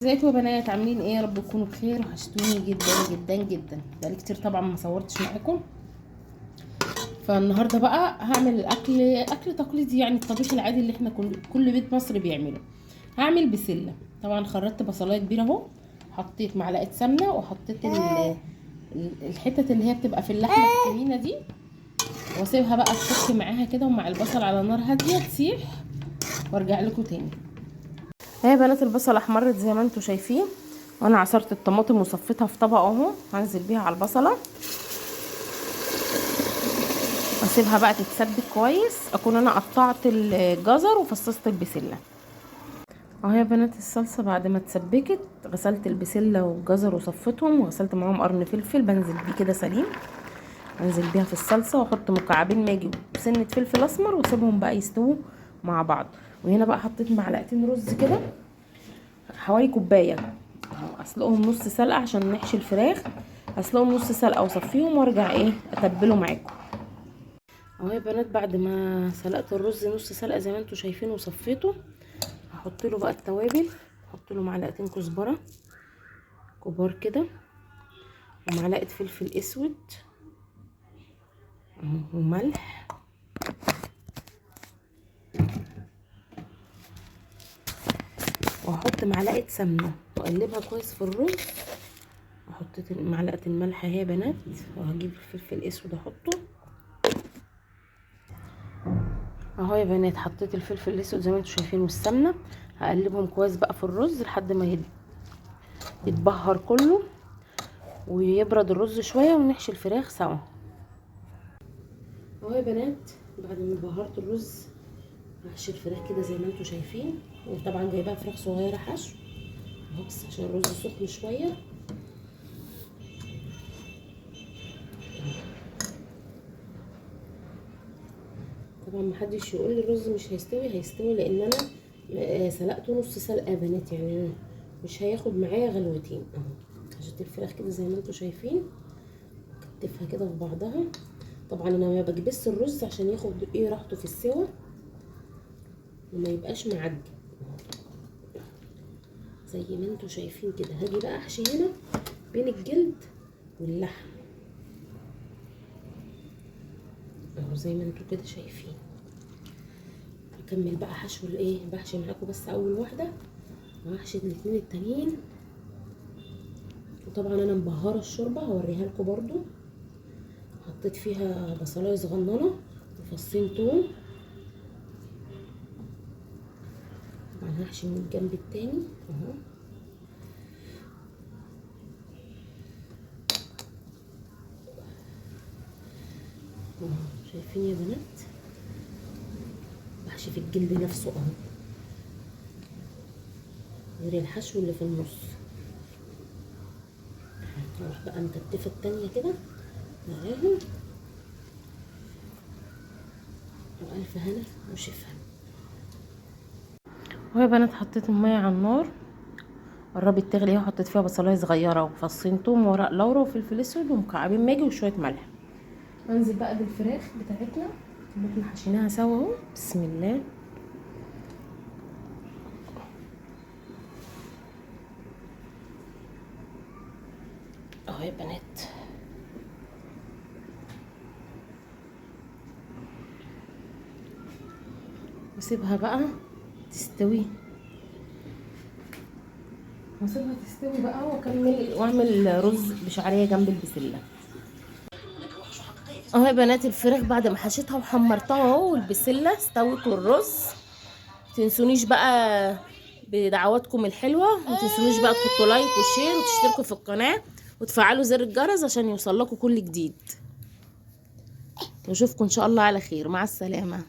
ازيكم يا بنات؟ عاملين ايه؟ يا رب تكونوا بخير. وحشتوني جدا جدا جدا، بقالي كتير طبعا ما صورتش معاكم. فالنهارده بقى هعمل اكل تقليدي، يعني الطبيخ العادي اللي احنا كل بيت مصري بيعمله. هعمل بسله. طبعا خرطت بصلايه كبيره اهو، حطيت معلقه سمنه، وحطيت الحتت اللي هي بتبقى في اللحمه التخينه دي، واسيبها بقى تفك معاها كده، ومع البصل على نار هاديه تسيح، وارجع لكم تاني. اهي بنات البصل احمرت زي ما انتم شايفين، وانا عصرت الطماطم وصفيتها في طبق اهو، هنزل بيها على البصله واسيبها بقى تتسبك كويس. اكون انا قطعت الجزر وفصصت البسله اهو يا بنات. الصلصه بعد ما اتسبكت غسلت البسله والجزر وصفتهم، وغسلت معاهم قرن فلفل، بنزل بيه كده سليم، انزل بيها في الصلصه، واحط مكعبين ماجي وسنه فلفل اسمر، واسيبهم بقى يستووا مع بعض. وهنا بقى حطيت معلقتين رز كده، حوالي كوبايه، اسلقهم نص سلقه عشان نحشي الفراخ. هسلقهم نص سلقه واصفيهم، وارجع اتبله معاكم اهو يا بنات. بعد ما سلقت الرز نص سلقه زي ما انتم شايفين وصفيته، هحط له بقى التوابل. هحط له معلقتين كزبره كبار كده، ومعلقه فلفل اسود وملح، وهحط معلقه سمنه واقلبها كويس في الرز. وحطيت معلقه الملح اهي يا بنات، وهجيب الفلفل الاسود احطه اهو يا بنات. حطيت الفلفل الاسود زي ما انتم شايفين والسمنه، هقلبهم كويس بقى في الرز لحد ما يتبهر كله ويبرد الرز شويه، ونحشي الفراخ سوا اهو يا بنات. بعد ما بهرت الرز هحشي الفراخ كده زي ما انتم شايفين. وطبعا جايباها فراخ صغيره حشو اهو، بس عشان الرز سخن شويه. طبعا محدش يقول لي الرز مش هيستوي، لان انا سلقته نص سلقه يا بنات، يعني مش هياخد معايا غلوتين اهو. حشيت الفراخ كده زي ما انتم شايفين، كتفها كده في بعضها. طبعا انا ما بكبس الرز عشان ياخد راحته في السوا وما يبقاش معجن زي ما انتم شايفين كده. هاجي بقى احشي هنا بين الجلد واللحم اهو زي ما انتم كده شايفين. هكمل بقى حشو بحشي معاكم بس اول واحده، وهحشي الاتنين التانيين. وطبعا انا مبهره الشوربه هوريها لكم برضو. حطيت فيها بصلايه صغننه وفصين توم. طبعا هحشي من الجنب التاني اهو. شايفين يا بنات؟ بحشي في الجلد نفسه اهو، غير الحشو اللي في النص. هروح بقى مكتفه التانيه كده معاهم، والف هنا وشفا اهو يا بنات. حطيت الميه على النار قربت تغلي اهو، حطيت فيها بصلايه صغيره وفصين توم وورق لورا وفلفل اسود ومكعبين ماجي وشويه ملح. انزل بقى بالفراخ بتاعتنا اللي احنا حشيناها سوا اهو. بسم الله اهو يا بنات. واسيبها بقى تستوي، واسيبها تستوي بقى، واكمل واعمل رز بشعريه جنب البسله اهو يا بنات. الفراخ بعد ما حشيتها وحمرتها اهو، والبسله استوت والرز. متنسونيش بقى بدعواتكم الحلوه، متنسونيش بقى تحطوا لايك وشير وتشتركوا في القناه وتفعلوا زر الجرس عشان يوصل لكم كل جديد. نشوفكم ان شاء الله على خير. مع السلامه.